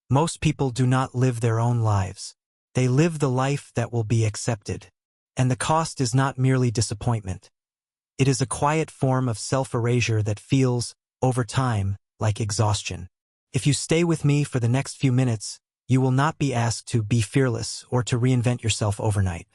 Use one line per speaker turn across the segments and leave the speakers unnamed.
Most people do not live their own lives. They live the life that will be accepted. And the cost is not merely disappointment. It is a quiet form of self-erasure that feels, over time, like exhaustion. If you stay with me for the next few minutes, you will not be asked to be fearless or to reinvent yourself overnight.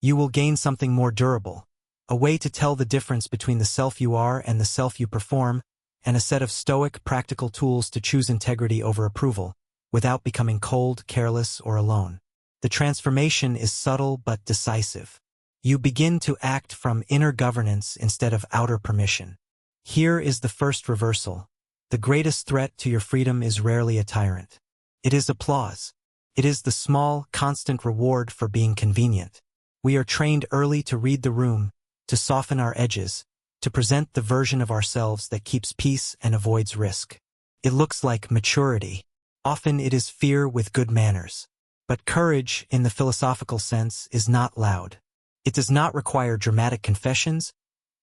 You will gain something more durable, a way to tell the difference between the self you are and the self you perform, and a set of stoic, practical tools to choose integrity over approval, without becoming cold, careless, or alone. The transformation is subtle but decisive. You begin to act from inner governance instead of outer permission. Here is the first reversal. The greatest threat to your freedom is rarely a tyrant. It is applause. It is the small, constant reward for being convenient. We are trained early to read the room, to soften our edges, to present the version of ourselves that keeps peace and avoids risk. It looks like maturity. Often it is fear with good manners. But courage, in the philosophical sense, is not loud. It does not require dramatic confessions,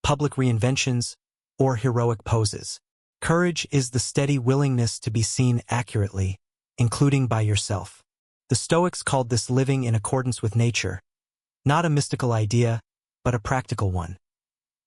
public reinventions, or heroic poses. Courage is the steady willingness to be seen accurately, including by yourself. The Stoics called this living in accordance with nature, not a mystical idea, but a practical one.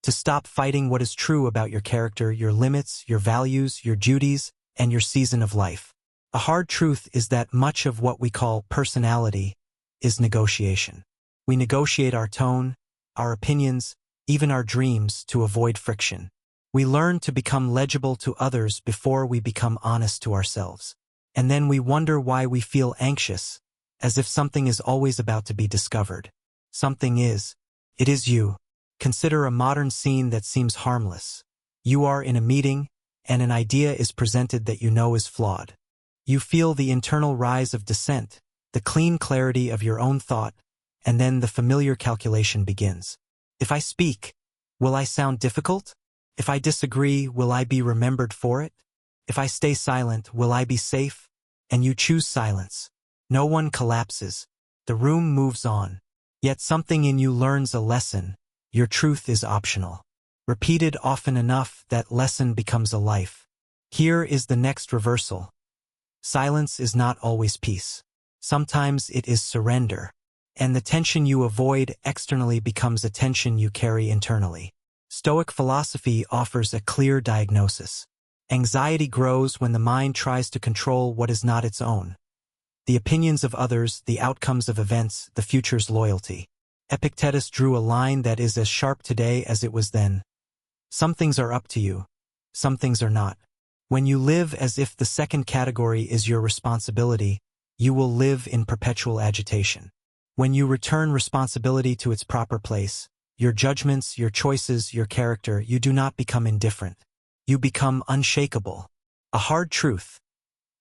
To stop fighting what is true about your character, your limits, your values, your duties, and your season of life. A hard truth is that much of what we call personality is negotiation. We negotiate our tone, our opinions, even our dreams to avoid friction. We learn to become legible to others before we become honest to ourselves. And then we wonder why we feel anxious, as if something is always about to be discovered. Something is. It is you. Consider a modern scene that seems harmless. You are in a meeting, and an idea is presented that you know is flawed. You feel the internal rise of dissent, the clean clarity of your own thought, and then the familiar calculation begins. If I speak, will I sound difficult? If I disagree, will I be remembered for it? If I stay silent, will I be safe? And you choose silence. No one collapses. The room moves on. Yet something in you learns a lesson. Your truth is optional. Repeated often enough, that lesson becomes a life. Here is the next reversal. Silence is not always peace. Sometimes it is surrender. And the tension you avoid externally becomes a tension you carry internally. Stoic philosophy offers a clear diagnosis. Anxiety grows when the mind tries to control what is not its own. The opinions of others, the outcomes of events, the future's loyalty. Epictetus drew a line that is as sharp today as it was then. Some things are up to you. Some things are not. When you live as if the second category is your responsibility, you will live in perpetual agitation. When you return responsibility to its proper place, your judgments, your choices, your character, you do not become indifferent. You become unshakable. A hard truth.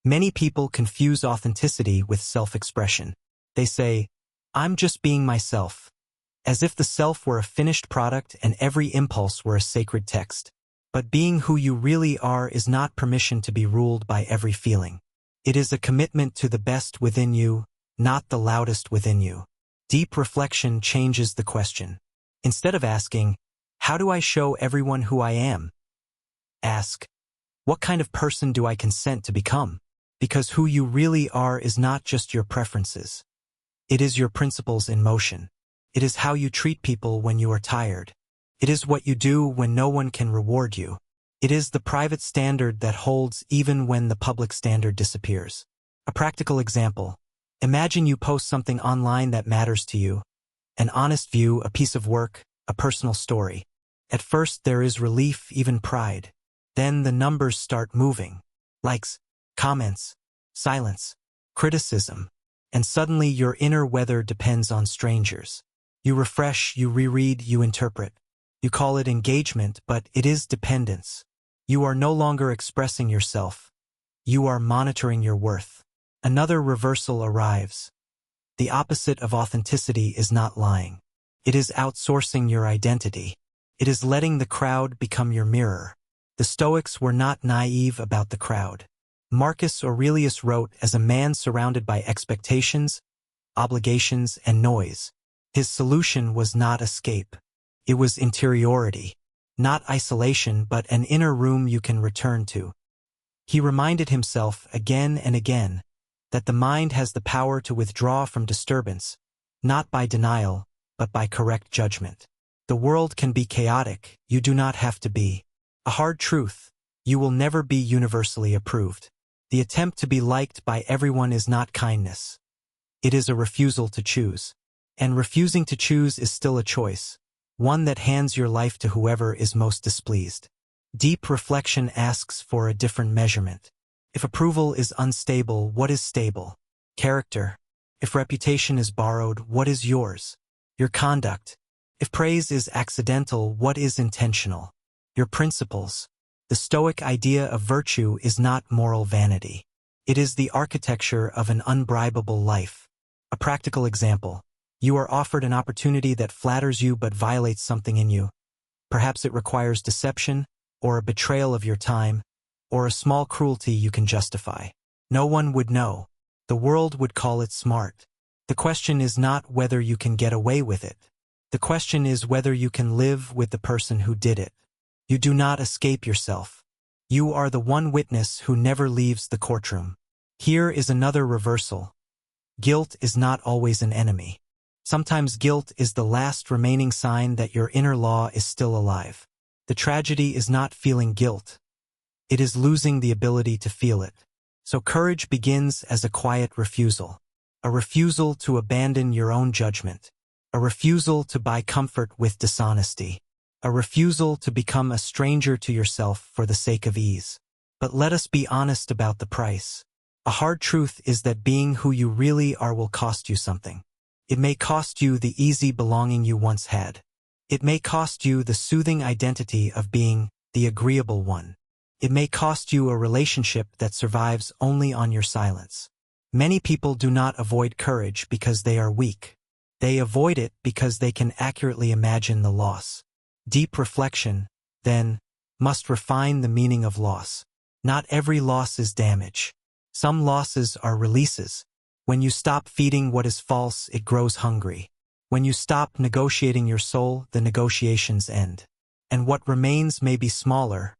Many people confuse authenticity with self-expression. They say, "I'm just being myself," as if the self were a finished product and every impulse were a sacred text. But being who you really are is not permission to be ruled by every feeling. It is a commitment to the best within you, not the loudest within you. Deep reflection changes the question. Instead of asking, "How do I show everyone who I am?" ask, "What kind of person do I consent to become?" Because who you really are is not just your preferences. It is your principles in motion. It is how you treat people when you are tired. It is what you do when no one can reward you. It is the private standard that holds even when the public standard disappears. A practical example. Imagine you post something online that matters to you. An honest view, a piece of work, a personal story. At first there is relief, even pride. Then the numbers start moving. Likes, comments, silence, criticism. And suddenly your inner weather depends on strangers. You refresh, you reread, you interpret. You call it engagement, but it is dependence. You are no longer expressing yourself. You are monitoring your worth. Another reversal arrives. The opposite of authenticity is not lying. It is outsourcing your identity. It is letting the crowd become your mirror. The Stoics were not naive about the crowd. Marcus Aurelius wrote, as a man surrounded by expectations, obligations, and noise. His solution was not escape. It was interiority. Not isolation, but an inner room you can return to. He reminded himself again and again, that the mind has the power to withdraw from disturbance, not by denial, but by correct judgment. The world can be chaotic, you do not have to be. A hard truth, you will never be universally approved. The attempt to be liked by everyone is not kindness. It is a refusal to choose. And refusing to choose is still a choice, one that hands your life to whoever is most displeased. Deep reflection asks for a different measurement. If approval is unstable, what is stable? Character. If reputation is borrowed, what is yours? Your conduct. If praise is accidental, what is intentional? Your principles. The Stoic idea of virtue is not moral vanity. It is the architecture of an unbribable life. A practical example. You are offered an opportunity that flatters you but violates something in you. Perhaps it requires deception, or a betrayal of your time, or a small cruelty you can justify. No one would know. The world would call it smart. The question is not whether you can get away with it. The question is whether you can live with the person who did it. You do not escape yourself. You are the one witness who never leaves the courtroom. Here is another reversal. Guilt is not always an enemy. Sometimes guilt is the last remaining sign that your inner law is still alive. The tragedy is not feeling guilt. It is losing the ability to feel it. So courage begins as a quiet refusal. A refusal to abandon your own judgment. A refusal to buy comfort with dishonesty. A refusal to become a stranger to yourself for the sake of ease. But let us be honest about the price. A hard truth is that being who you really are will cost you something. It may cost you the easy belonging you once had. It may cost you the soothing identity of being the agreeable one. It may cost you a relationship that survives only on your silence. Many people do not avoid courage because they are weak. They avoid it because they can accurately imagine the loss. Deep reflection, then, must refine the meaning of loss. Not every loss is damage. Some losses are releases. When you stop feeding what is false, it grows hungry. When you stop negotiating your soul, the negotiations end. And what remains may be smaller,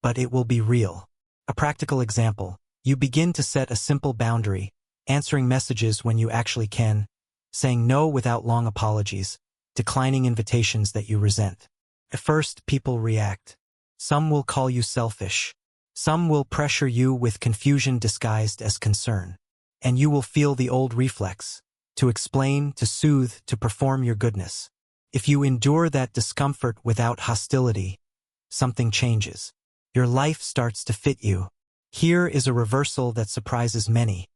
but it will be real. A practical example, you begin to set a simple boundary, answering messages when you actually can, saying no without long apologies, declining invitations that you resent. At first, people react. Some will call you selfish. Some will pressure you with confusion disguised as concern. And you will feel the old reflex, to explain, to soothe, to perform your goodness. If you endure that discomfort without hostility, something changes. Your life starts to fit you. Here is a reversal that surprises many.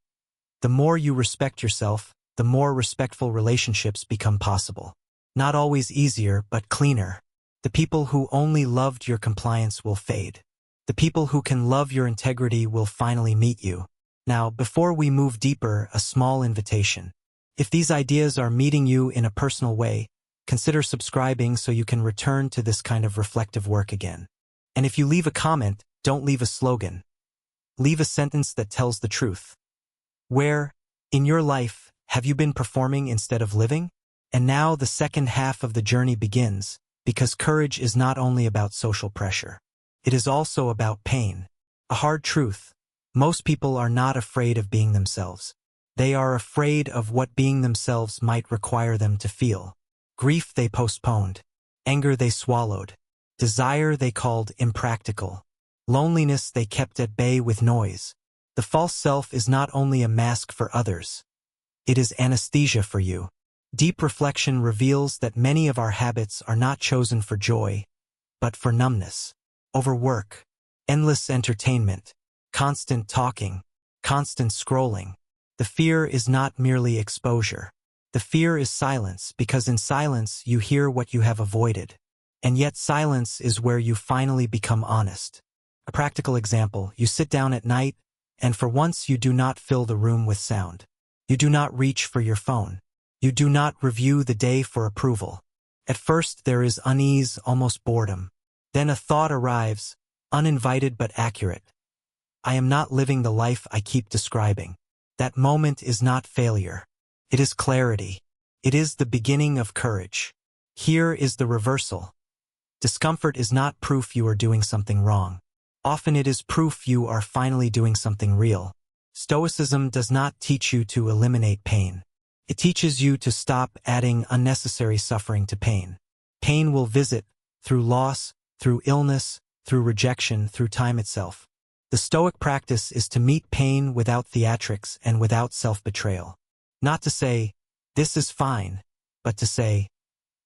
The more you respect yourself, the more respectful relationships become possible. Not always easier, but cleaner. The people who only loved your compliance will fade. The people who can love your integrity will finally meet you. Now, before we move deeper, a small invitation. If these ideas are meeting you in a personal way, consider subscribing so you can return to this kind of reflective work again. And if you leave a comment, don't leave a slogan. Leave a sentence that tells the truth. Where, in your life, have you been performing instead of living? And now the second half of the journey begins, because courage is not only about social pressure. It is also about pain. A hard truth. Most people are not afraid of being themselves. They are afraid of what being themselves might require them to feel. Grief they postponed. Anger they swallowed. Desire they called impractical. Loneliness they kept at bay with noise. The false self is not only a mask for others. It is anesthesia for you. Deep reflection reveals that many of our habits are not chosen for joy, but for numbness. Overwork. Endless entertainment. Constant talking. Constant scrolling. The fear is not merely exposure. The fear is silence, because in silence you hear what you have avoided. And yet silence is where you finally become honest. A practical example, you sit down at night, and for once you do not fill the room with sound. You do not reach for your phone. You do not review the day for approval. At first there is unease, almost boredom. Then a thought arrives, uninvited but accurate. I am not living the life I keep describing. That moment is not failure. It is clarity. It is the beginning of courage. Here is the reversal. Discomfort is not proof you are doing something wrong. Often it is proof you are finally doing something real. Stoicism does not teach you to eliminate pain. It teaches you to stop adding unnecessary suffering to pain. Pain will visit, through loss, through illness, through rejection, through time itself. The Stoic practice is to meet pain without theatrics and without self-betrayal. Not to say, this is fine, but to say,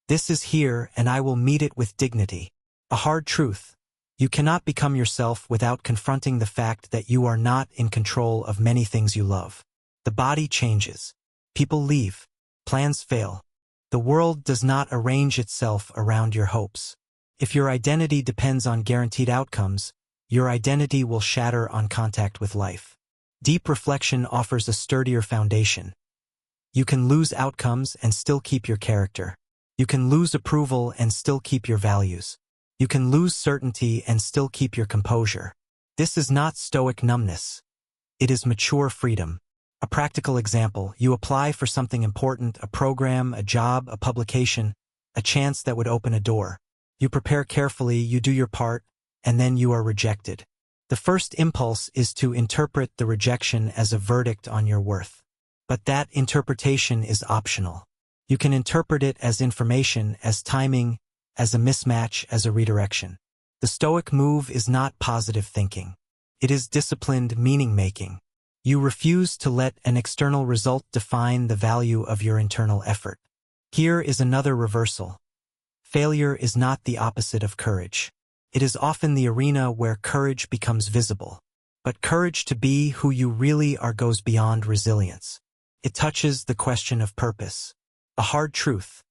this is here and I will meet it with dignity. A hard truth. You cannot become yourself without confronting the fact that you are not in control of many things you love. The body changes. People leave. Plans fail. The world does not arrange itself around your hopes. If your identity depends on guaranteed outcomes, your identity will shatter on contact with life. Deep reflection offers a sturdier foundation. You can lose outcomes and still keep your character. You can lose approval and still keep your values. You can lose certainty and still keep your composure. This is not stoic numbness. It is mature freedom. A practical example, you apply for something important, a program, a job, a publication, a chance that would open a door. You prepare carefully, you do your part, and then you are rejected. The first impulse is to interpret the rejection as a verdict on your worth. But that interpretation is optional. You can interpret it as information, as timing, as a mismatch, as a redirection. The Stoic move is not positive thinking. It is disciplined meaning-making. You refuse to let an external result define the value of your internal effort. Here is another reversal. Failure is not the opposite of courage. It is often the arena where courage becomes visible. But courage to be who you really are goes beyond resilience. It touches the question of purpose. A hard truth.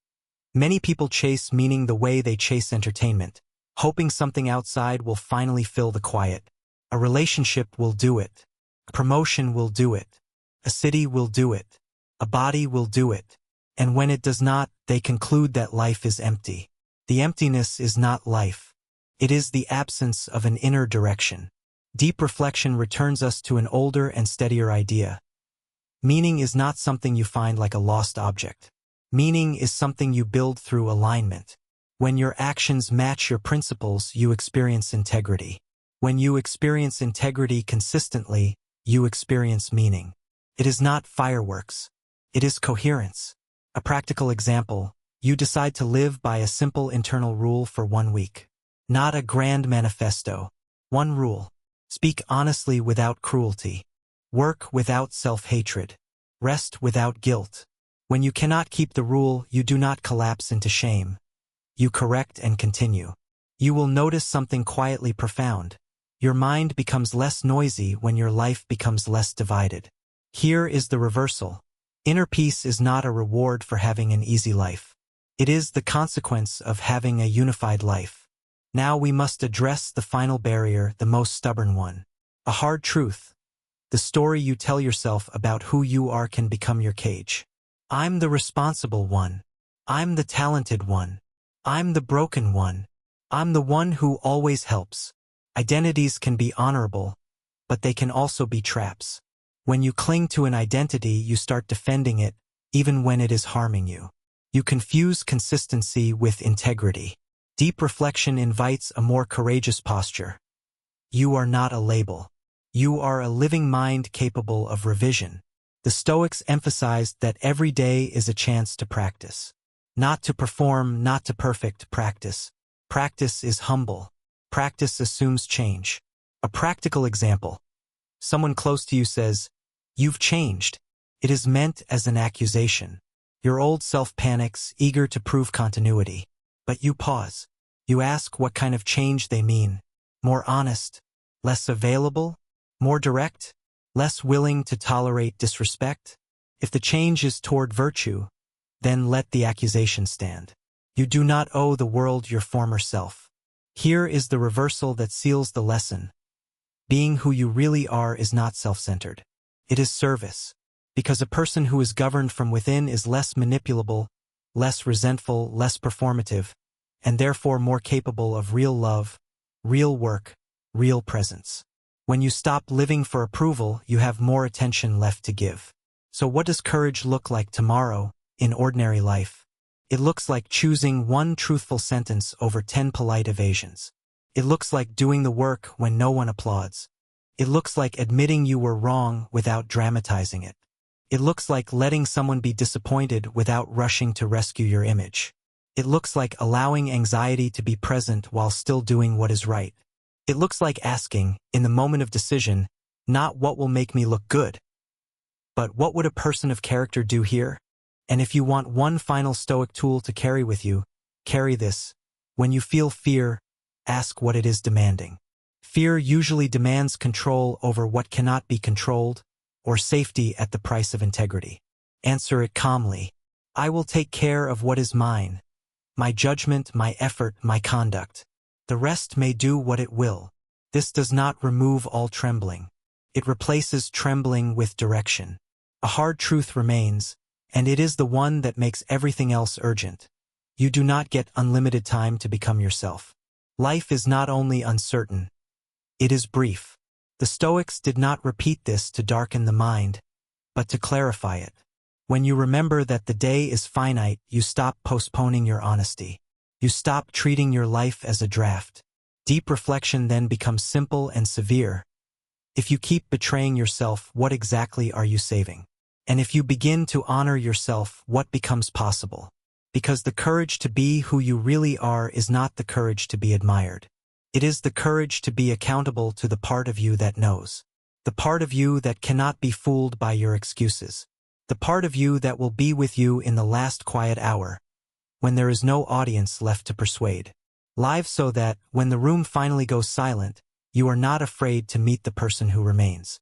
Many people chase meaning the way they chase entertainment, hoping something outside will finally fill the quiet. A relationship will do it. A promotion will do it. A city will do it. A body will do it. And when it does not, they conclude that life is empty. The emptiness is not life. It is the absence of an inner direction. Deep reflection returns us to an older and steadier idea. Meaning is not something you find like a lost object. Meaning is something you build through alignment. When your actions match your principles, you experience integrity. When you experience integrity consistently, you experience meaning. It is not fireworks. It is coherence. A practical example, you decide to live by a simple internal rule for 1 week. Not a grand manifesto. One rule. Speak honestly without cruelty. Work without self-hatred. Rest without guilt. When you cannot keep the rule, you do not collapse into shame. You correct and continue. You will notice something quietly profound. Your mind becomes less noisy when your life becomes less divided. Here is the reversal. Inner peace is not a reward for having an easy life. It is the consequence of having a unified life. Now we must address the final barrier, the most stubborn one. A hard truth. The story you tell yourself about who you are can become your cage. I'm the responsible one. I'm the talented one. I'm the broken one. I'm the one who always helps. Identities can be honorable, but they can also be traps. When you cling to an identity, you start defending it, even when it is harming you. You confuse consistency with integrity. Deep reflection invites a more courageous posture. You are not a label. You are a living mind capable of revision. The Stoics emphasized that every day is a chance to practice. Not to perform, not to perfect practice. Practice is humble. Practice assumes change. A practical example. Someone close to you says, "You've changed." It is meant as an accusation. Your old self panics, eager to prove continuity. But you pause. You ask what kind of change they mean. More honest? Less available? More direct? Less willing to tolerate disrespect? If the change is toward virtue, then let the accusation stand. You do not owe the world your former self. Here is the reversal that seals the lesson. Being who you really are is not self-centered. It is service. Because a person who is governed from within is less manipulable, less resentful, less performative, and therefore more capable of real love, real work, real presence. When you stop living for approval, you have more attention left to give. So what does courage look like tomorrow, in ordinary life? It looks like choosing one truthful sentence over 10 polite evasions. It looks like doing the work when no one applauds. It looks like admitting you were wrong without dramatizing it. It looks like letting someone be disappointed without rushing to rescue your image. It looks like allowing anxiety to be present while still doing what is right. It looks like asking, in the moment of decision, not what will make me look good, but what would a person of character do here? And if you want one final Stoic tool to carry with you, carry this. When you feel fear, ask what it is demanding. Fear usually demands control over what cannot be controlled, or safety at the price of integrity. Answer it calmly. I will take care of what is mine. My judgment, my effort, my conduct. The rest may do what it will. This does not remove all trembling. It replaces trembling with direction. A hard truth remains, and it is the one that makes everything else urgent. You do not get unlimited time to become yourself. Life is not only uncertain, it is brief. The Stoics did not repeat this to darken the mind, but to clarify it. When you remember that the day is finite, you stop postponing your honesty. You stop treating your life as a draft. Deep reflection then becomes simple and severe. If you keep betraying yourself, what exactly are you saving? And if you begin to honor yourself, what becomes possible? Because the courage to be who you really are is not the courage to be admired. It is the courage to be accountable to the part of you that knows. The part of you that cannot be fooled by your excuses. The part of you that will be with you in the last quiet hour, when there is no audience left to persuade. Live so that, when the room finally goes silent, you are not afraid to meet the person who remains.